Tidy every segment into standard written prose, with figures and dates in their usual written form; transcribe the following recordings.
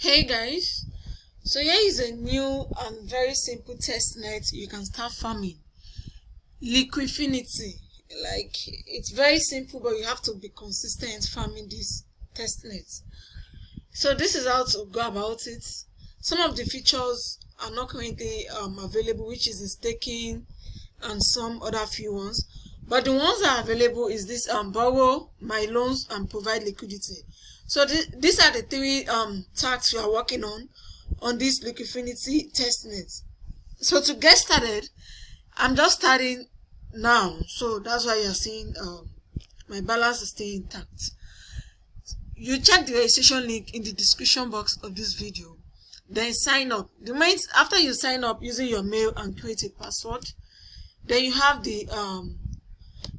Hey guys, so here is a new and very simple test net you can start farming. Liqfinity. Like, it's very simple, but you have to be consistent farming this test net. So this is how to go about it. Some of the features are not currently available, which is the staking and some other few ones. But the ones that are available is this borrow, my loans, and provide liquidity. So these are the three tasks you are working on this Liqfinity Testnet. So to get started, I'm just starting now. So that's why you're seeing my balance is still intact. You check the registration link in the description box of this video. Then sign up. The moment after you sign up using your mail and create a password, then you have the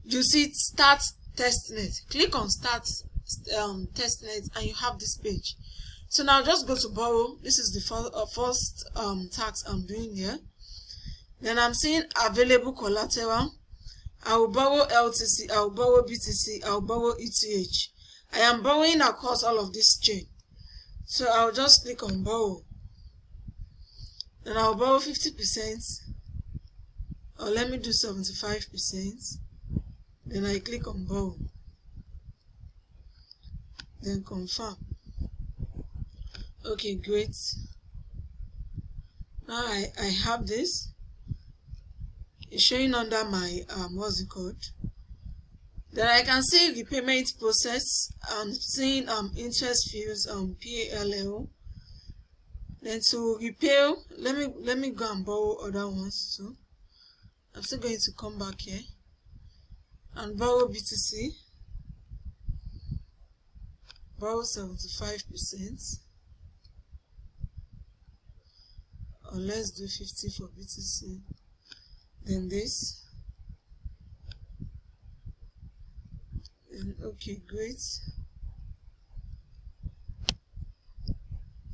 you see start testnet. Click on start testnet and you have this page. So now just go to borrow. This is the first task I'm doing here. Then I'm seeing available collateral. I will borrow LTC, I will borrow BTC, I will borrow ETH. I am borrowing across all of this chain. So I'll just click on borrow. And I'll borrow 50%. Or let me do 75%. Then I click on borrow. Then confirm. Okay, great. Now I have this. It's showing under my what's it called? Then I can see the payment process and seeing interest fees on PALL. Then to repay, let me go and borrow other ones too. I'm still going to come back here and borrow BTC. Borrow 75%. Or let's do 50 for BTC. Then this. And okay, great.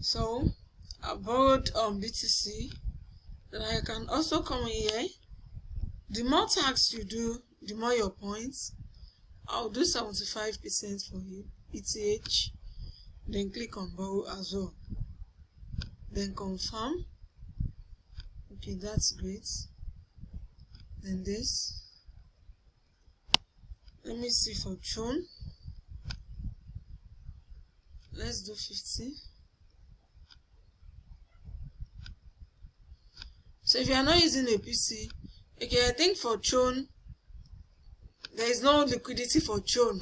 So I borrowed BTC. Then I can also come in here. The more tax you do, the more your points. I'll do 75% for ETH. Then click on borrow as well. Then confirm. Okay, that's great. Then this. Let me see for Tron. Let's do 50. So if you are not using a PC, okay, I think for Tron, there is no liquidity for Tron.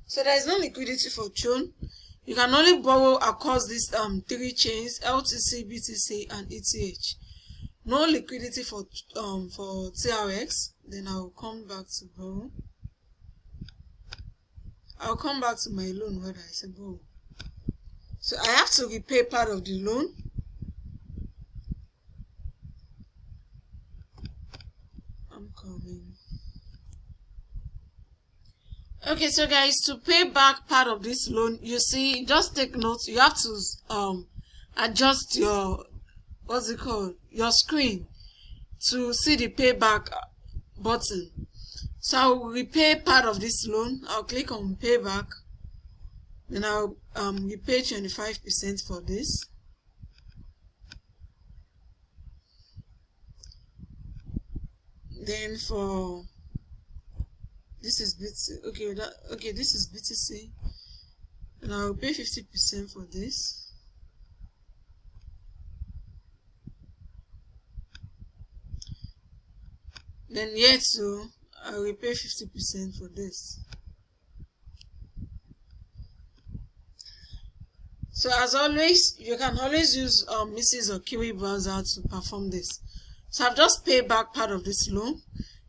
So there is no liquidity for Tron. You can only borrow across these three chains: LTC, BTC, and ETH. No liquidity for TRX. Then I'll come back to borrow. I'll come back to my loan where I say borrow. So I have to repay part of the loan. I'm coming. Okay, so guys, to pay back part of this loan, you see, just take note, you have to adjust your what's it called, your screen to see the payback button. So I'll repay part of this loan. I'll click on payback. Then I'll repay 25% for this. Then for this is BTC. Okay, this is BTC. And I'll pay 50% for this. Then yet so I will pay 50% for this. So as always, you can always use Mrs. or Kiwi browser to perform this. So I've just paid back part of this loan.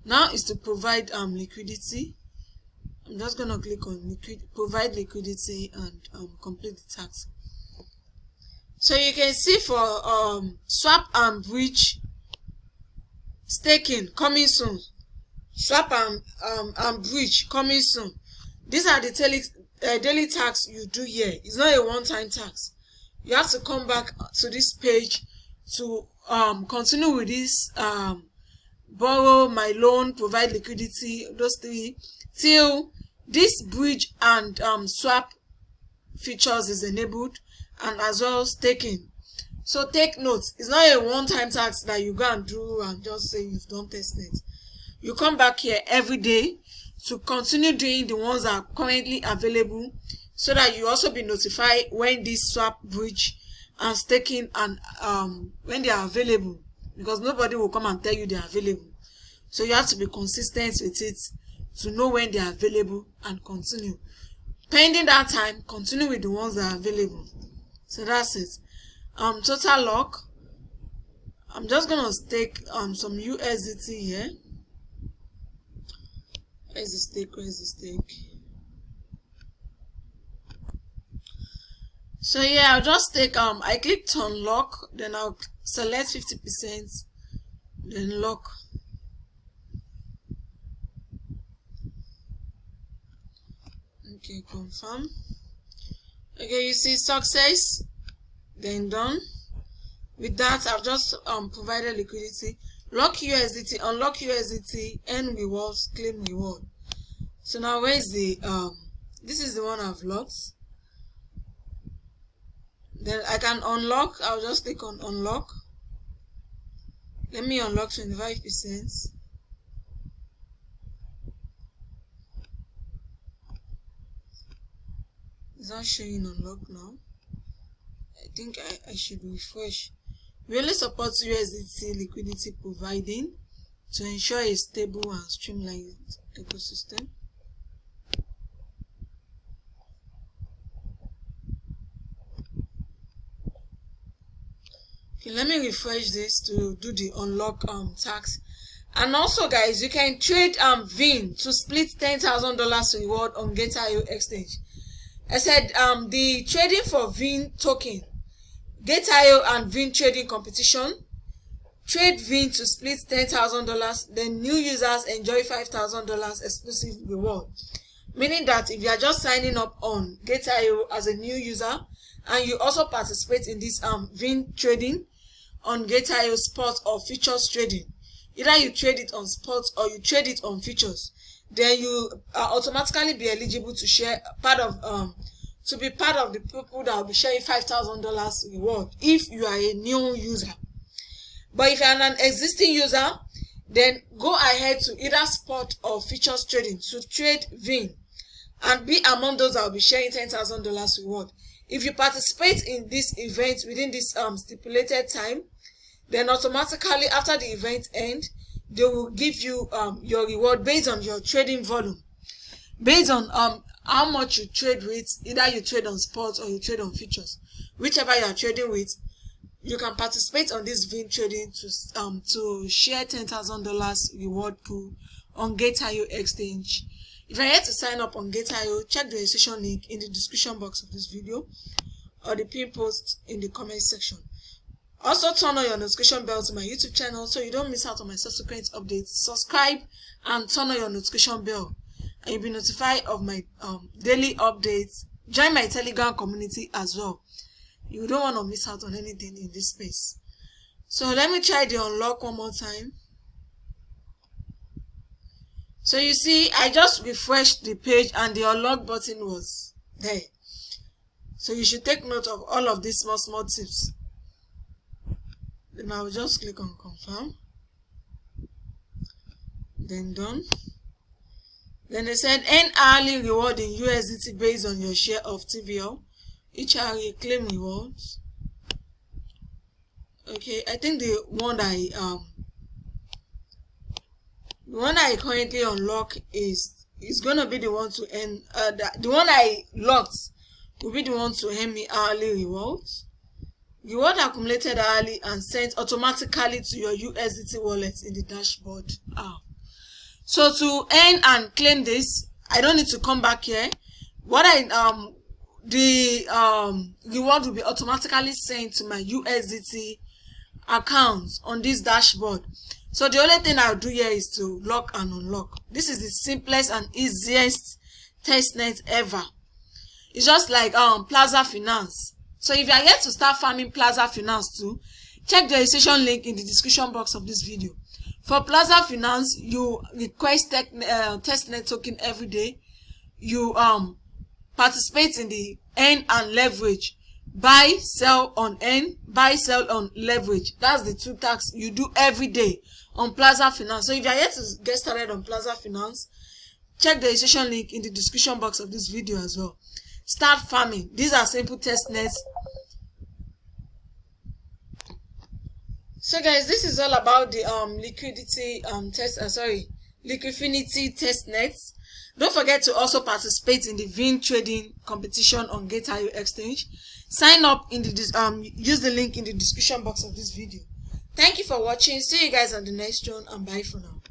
Now is to provide liquidity. I'm just gonna click on provide liquidity and complete the task. So you can see for swap and bridge staking coming soon. Swap and bridge coming soon. These are the daily tasks you do here. It's not a one-time task. You have to come back to this page to continue with this borrow, my loan, provide liquidity, those three, till this bridge and swap features is enabled, and as well staking. So take note, it's not a one-time task that you go and do and just say you've done testnet. You come back here every day to continue doing the ones that are currently available, so that you also be notified when this swap, bridge, and staking and when they are available, because nobody will come and tell you they are available. So you have to be consistent with it to know when they are available and continue. Pending that time, continue with the ones that are available. So that's it. Total lock. I'm just gonna stake some USDT here. Where's the stake? Where's the stake? So yeah, I'll just take I clicked on lock, then I'll select 50%, then lock. Okay, confirm. Okay, you see success, then done. With that, I've just provided liquidity. Lock USDT, unlock USDT, earn rewards, claim reward. So now where is the this is the one I've locked. Then I can unlock. I'll just click on unlock. Let me unlock 25%. It's not showing unlock now. I think I should refresh. We only support USDT liquidity providing to ensure a stable and streamlined ecosystem. Okay, let me refresh this to do the unlock tax. And also guys, you can trade VIN to split $10,000 reward on Gate.io exchange. I said the trading for VIN token, Gate.io and VIN trading competition. Trade VIN to split $10,000, then new users enjoy $5,000 exclusive reward. Meaning that if you are just signing up on Gate.io as a new user and you also participate in this VIN trading on Gate.io spot or futures trading, either you trade it on spots or you trade it on futures, then you automatically be eligible to share part of to be part of the people that will be sharing $5,000 reward if you are a new user. But if you are an existing user, then go ahead to either spot or futures trading to trade VIN and be among those that will be sharing $10,000 reward. If you participate in this event within this stipulated time, then automatically after the event end, they will give you your reward based on your trading volume, based on how much you trade with. Either you trade on spots or you trade on futures, whichever you are trading with, you can participate on this VIN trading to share $10,000 reward pool on Gate.io exchange. If you're yet to sign up on Gate.io, check the registration link in the description box of this video or the pin post in the comment section. Also turn on your notification bell to my YouTube channel so you don't miss out on my subsequent updates. Subscribe and turn on your notification bell and you'll be notified of my daily updates. Join my Telegram community as well. You don't want to miss out on anything in this space. So let me try the unlock one more time. So you see, I just refreshed the page and the unlock button was there. So you should take note of all of these small tips. Then I'll just click on confirm. Then done. Then they said earn hourly reward in USDT based on your share of TVL. Each hour you claim rewards. Okay, I think the one I currently unlock is gonna be the one to earn. The one I locked will be the one to earn me hourly rewards. Reward accumulated hourly and sent automatically to your USDT wallet in the dashboard. So to earn and claim this, I don't need to come back here. The reward will be automatically sent to my USDT account on this dashboard. So the only thing I'll do here is to lock and unlock. This is the simplest and easiest testnet ever. It's just like Plaza Finance. So if you are yet to start farming Plaza Finance too, check the registration link in the description box of this video. For Plaza Finance, you request testnet token every day. You participate in the earn and leverage. Buy, sell on earn, buy, sell on leverage. That's the 2 tasks you do every day on Plaza Finance. So if you are yet to get started on Plaza Finance, check the registration link in the description box of this video as well. Start farming. These are simple test nets. So guys, this is all about the Liqfinity Testnet. Don't forget to also participate in the VIN trading competition on Gate.io exchange. Sign up in the use the link in the description box of this video. Thank you for watching. See you guys on the next one, and bye for now.